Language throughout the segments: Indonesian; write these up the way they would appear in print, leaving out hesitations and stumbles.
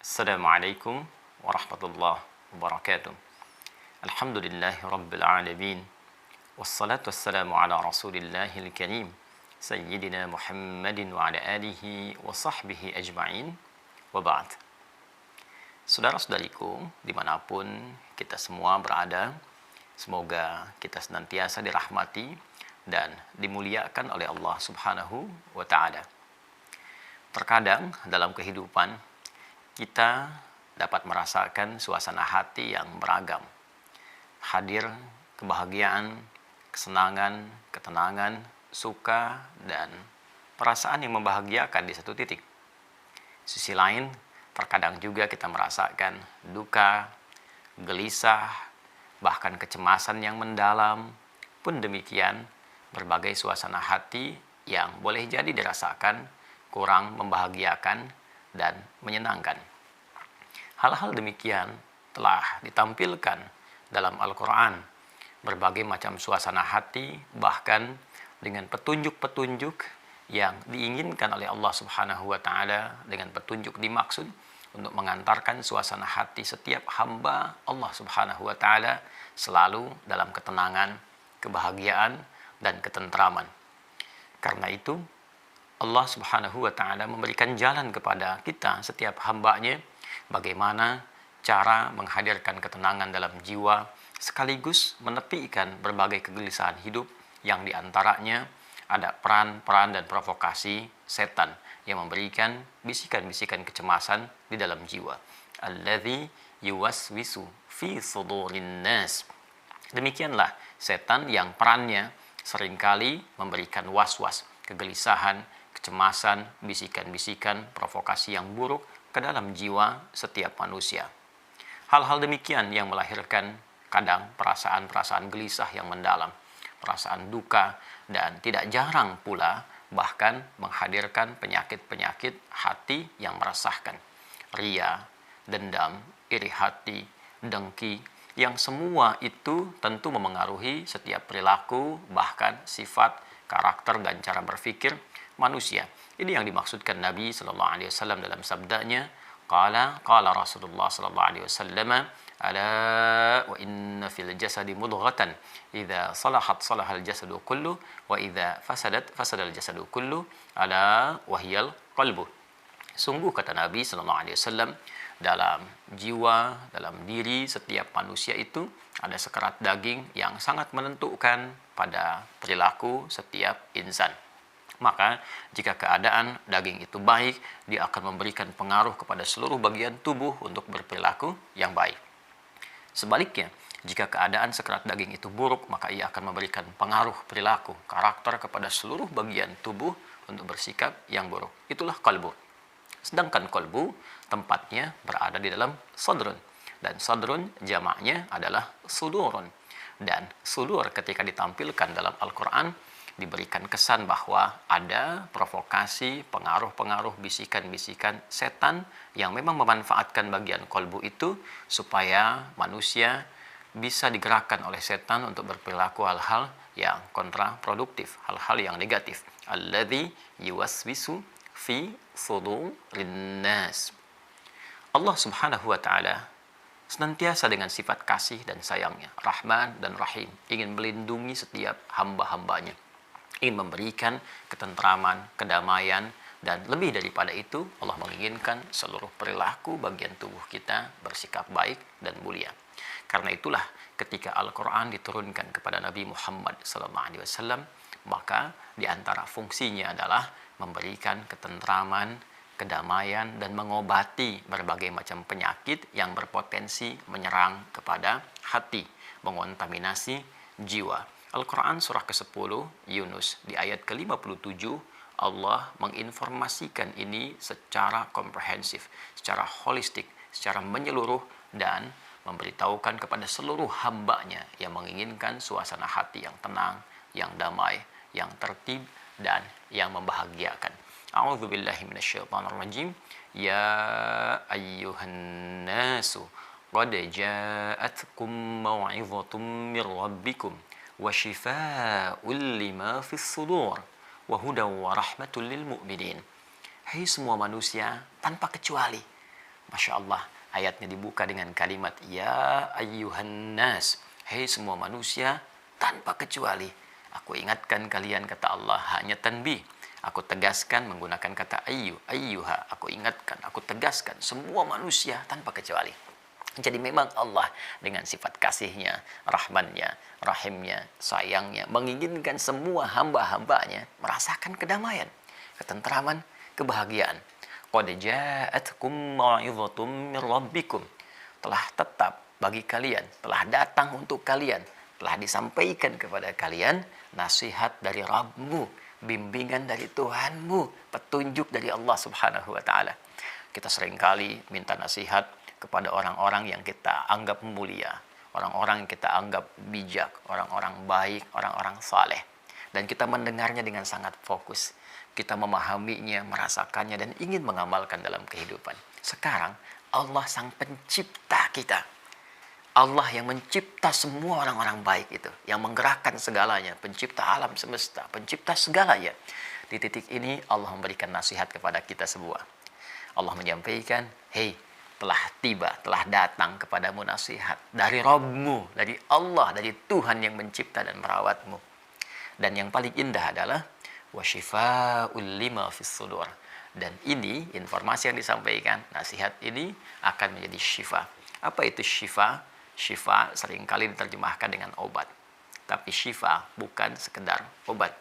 Assalamualaikum warahmatullahi wabarakatuh. Alhamdulillahi rabbil alamin. Wassalatu wassalamu ala rasulillahil karim. Sayyidina Muhammadin wa ala alihi wa sahbihi ajma'in. Wa ba'd. Saudara-saudariku, dimanapun kita semua berada, semoga kita senantiasa dirahmati dan dimuliakan oleh Allah Subhanahu wa Ta'ala. Terkadang dalam kehidupan kita dapat merasakan suasana hati yang beragam. Hadir kebahagiaan, kesenangan, ketenangan, suka, dan perasaan yang membahagiakan di satu titik. Sisi lain, terkadang juga kita merasakan duka, gelisah, bahkan kecemasan yang mendalam. Pun demikian, berbagai suasana hati yang boleh jadi dirasakan kurang membahagiakan dan menyenangkan. Hal-hal demikian telah ditampilkan dalam Al-Quran. Berbagai macam suasana hati, bahkan dengan petunjuk-petunjuk yang diinginkan oleh Allah Subhanahu wa Ta'ala, dengan petunjuk dimaksud untuk mengantarkan suasana hati setiap hamba Allah Subhanahu wa Ta'ala selalu dalam ketenangan, kebahagiaan, dan ketentraman. Karena itu, Allah Subhanahu wa Ta'ala memberikan jalan kepada kita setiap hambanya bagaimana cara menghadirkan ketenangan dalam jiwa sekaligus menepikan berbagai kegelisahan hidup yang diantaranya ada peran-peran dan provokasi setan yang memberikan bisikan-bisikan kecemasan di dalam jiwa. Alladzi yuwaswisu fi sudurin nas. Demikianlah setan yang perannya seringkali memberikan was-was, kegelisahan, kecemasan, bisikan-bisikan, provokasi yang buruk ke dalam jiwa setiap manusia. Hal-hal demikian yang melahirkan kadang perasaan-perasaan gelisah yang mendalam, perasaan duka, dan tidak jarang pula bahkan menghadirkan penyakit-penyakit hati yang meresahkan. Ria, dendam, iri hati, dengki, yang semua itu tentu memengaruhi setiap perilaku, bahkan sifat, karakter, dan cara berpikir manusia. Ini yang dimaksudkan Nabi sallallahu alaihi wasallam dalam sabdanya, qala Rasulullah sallallahu alaihi wasallam, ala wa inna fil jasadi mudghatan idza salahat salahal jasadu kullu wa idza fasadat fasadal jasadu kullu ala wahyal qalbu. Sungguh kata Nabi sallallahu alaihi wasallam, dalam jiwa, dalam diri setiap manusia itu ada sekerat daging yang sangat menentukan pada perilaku setiap insan. Maka jika keadaan daging itu baik, dia akan memberikan pengaruh kepada seluruh bagian tubuh untuk berperilaku yang baik. Sebaliknya, jika keadaan sekerat daging itu buruk, maka ia akan memberikan pengaruh perilaku, karakter kepada seluruh bagian tubuh untuk bersikap yang buruk. Itulah qalbu. Sedangkan qalbu tempatnya berada di dalam sadrun. Dan sadrun jamaknya adalah sudurun. Dan sudur ketika ditampilkan dalam Al-Quran diberikan kesan bahwa ada provokasi, pengaruh-pengaruh, bisikan-bisikan setan yang memang memanfaatkan bagian kolbu itu supaya manusia bisa digerakkan oleh setan untuk berperilaku hal-hal yang kontraproduktif, hal-hal yang negatif. Alladzi yuwaswisu fi sudurin nas. Allah Subhanahu wa Ta'ala senantiasa dengan sifat kasih dan sayangnya, Rahman dan Rahim, ingin melindungi setiap hamba-hambanya, ingin memberikan ketentraman, kedamaian, dan lebih daripada itu Allah menginginkan seluruh perilaku bagian tubuh kita bersikap baik dan mulia. Karena itulah ketika Al-Quran diturunkan kepada Nabi Muhammad SAW, maka di antara fungsinya adalah memberikan ketentraman, kedamaian, dan mengobati berbagai macam penyakit yang berpotensi menyerang kepada hati, mengontaminasi jiwa. Al-Quran surah ke-10 Yunus di ayat ke-57 Allah menginformasikan ini secara komprehensif, secara holistik, secara menyeluruh, dan memberitahukan kepada seluruh hambanya yang menginginkan suasana hati yang tenang, yang damai, yang tertib, dan yang membahagiakan. A'udzubillahi minasyaitonirrajim. Ya ayyuhan nasu qad ja'atkum mau'izatun mir rabbikum wa shifaa'un lima fis sudur wa hudan wa rahmatul lil mu'minin. Hai semua manusia tanpa kecuali, Masya Allah, ayatnya dibuka dengan kalimat ya ayyuhan nas, hei semua manusia tanpa kecuali. Aku ingatkan kalian, kata Allah, hanya tanbih. Aku tegaskan menggunakan kata ayyuha. Aku ingatkan, aku tegaskan semua manusia tanpa kecuali. Jadi memang Allah dengan sifat kasihnya, rahmannya, rahimnya, sayangnya, menginginkan semua hamba-hambanya merasakan kedamaian, ketentraman, kebahagiaan. Qad ja'atkum mau'izhatum mir rabbikum. Telah tetap bagi kalian, telah datang untuk kalian, telah disampaikan kepada kalian nasihat dari Rabbmu, bimbingan dari Tuhanmu, petunjuk dari Allah Subhanahu wa taala. Kita seringkali minta nasihat kepada orang-orang yang kita anggap mulia, orang-orang yang kita anggap bijak, orang-orang baik, orang-orang saleh. Dan kita mendengarnya dengan sangat fokus. Kita memahaminya, merasakannya, dan ingin mengamalkan dalam kehidupan. Sekarang, Allah sang pencipta kita. Allah yang mencipta semua orang-orang baik itu, yang menggerakkan segalanya, pencipta alam semesta, pencipta segalanya. Di titik ini Allah memberikan nasihat kepada kita semua. Allah menyampaikan, hei, telah tiba, telah datang kepadamu nasihat dari Rabbmu, dari Allah, dari Tuhan yang mencipta dan merawatmu. Dan yang paling indah adalah wasyifa'ul lima fis sudur. Dan ini informasi yang disampaikan, nasihat ini akan menjadi syifa. Apa itu syifa? Syifa seringkali diterjemahkan dengan obat. Tapi syifa bukan sekedar obat.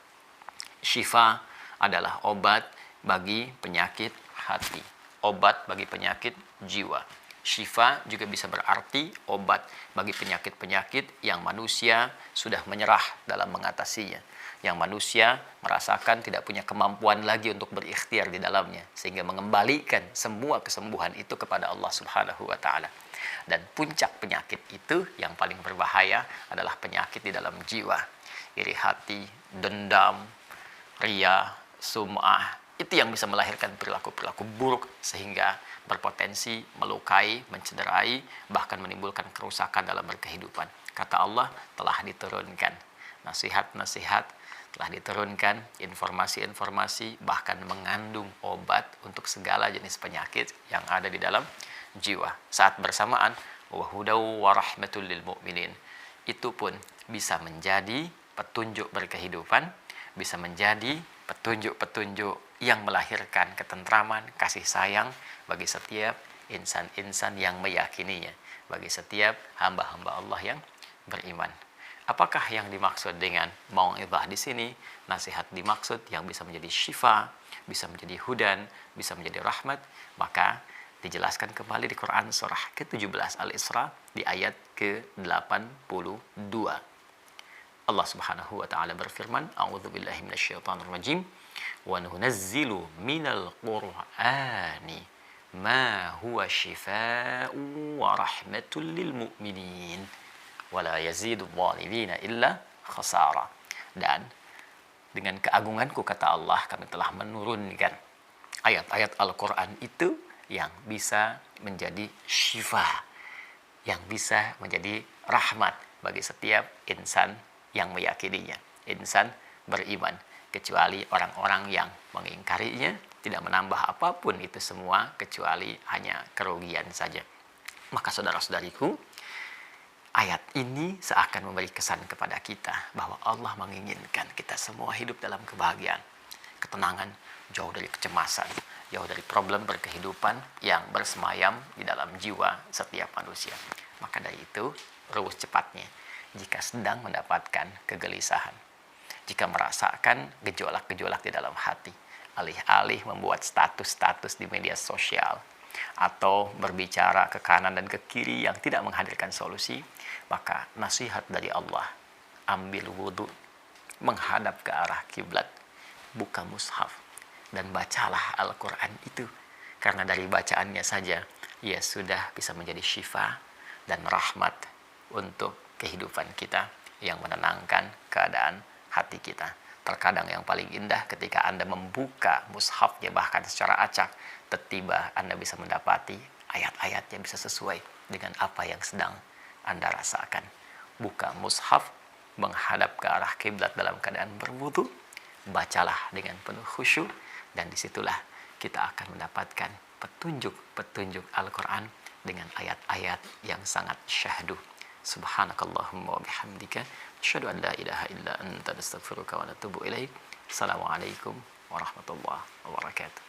Syifa adalah obat bagi penyakit hati, obat bagi penyakit jiwa. Syifa juga bisa berarti obat bagi penyakit-penyakit yang manusia sudah menyerah dalam mengatasinya, yang manusia merasakan tidak punya kemampuan lagi untuk berikhtiar di dalamnya, sehingga mengembalikan semua kesembuhan itu kepada Allah Subhanahu wa taala. Dan puncak penyakit itu yang paling berbahaya adalah penyakit di dalam jiwa. Iri hati, dendam, ria, sum'ah, itu yang bisa melahirkan perilaku-perilaku buruk sehingga berpotensi melukai, mencederai, bahkan menimbulkan kerusakan dalam berkehidupan. Kata Allah, telah diturunkan nasihat-nasihat, telah diturunkan informasi-informasi, bahkan mengandung obat untuk segala jenis penyakit yang ada di dalam jiwa. Saat bersamaan, wa hudaw wa rahmatul lil mu'minin, itu pun bisa menjadi petunjuk berkehidupan, bisa menjadi petunjuk-petunjuk yang melahirkan ketentraman, kasih sayang bagi setiap insan-insan yang meyakininya, bagi setiap hamba-hamba Allah yang beriman. Apakah yang dimaksud dengan mau'izah di sini? Nasihat dimaksud yang bisa menjadi syifa, bisa menjadi hudan, bisa menjadi rahmat. Maka dijelaskan kembali di Quran surah ke-17 Al-Isra di ayat ke-82. Allah Subhanahu wa taala berfirman, a'udzubillahi minasyaitonir rajim, wa nunazzilu minal qur'ani ma huwa syifaa'un wa rahmatul lil mu'minin wa la yazidu dhalimina illa khasara. Dan dengan keagunganku, kata Allah, kami telah menurunkan ayat-ayat Al-Qur'an itu yang bisa menjadi syifa, yang bisa menjadi rahmat bagi setiap insan yang meyakininya, insan beriman, kecuali orang-orang yang mengingkarinya, tidak menambah apapun itu semua kecuali hanya kerugian saja. Maka saudara-saudariku, ayat ini seakan memberi kesan kepada kita bahwa Allah menginginkan kita semua hidup dalam kebahagiaan, ketenangan, jauh dari kecemasan, jauh dari problem berkehidupan yang bersemayam di dalam jiwa setiap manusia. Maka dari itu, rumus cepatnya, jika sedang mendapatkan kegelisahan, jika merasakan gejolak-gejolak di dalam hati, alih-alih membuat status-status di media sosial, atau berbicara ke kanan dan ke kiri yang tidak menghadirkan solusi, maka nasihat dari Allah, ambil wudhu, menghadap ke arah kiblat, buka mushaf, dan bacalah Al-Quran itu. Karena dari bacaannya saja, ia sudah bisa menjadi syifa dan rahmat untuk kehidupan kita, yang menenangkan keadaan hati kita. Terkadang yang paling indah ketika Anda membuka mushafnya bahkan secara acak, tiba-tiba Anda bisa mendapati ayat-ayat yang bisa sesuai dengan apa yang sedang Anda rasakan. Buka mushaf, menghadap ke arah kiblat dalam keadaan berwudu, bacalah dengan penuh khusyuk, dan disitulah kita akan mendapatkan petunjuk Al-Quran dengan ayat-ayat yang sangat syahdu. Subhanakallahumma wa bihamdika asyhadu an la ilaha illa anta astaghfiruka wa atubu ilaik. Assalamualaikum warahmatullahi wabarakatuh.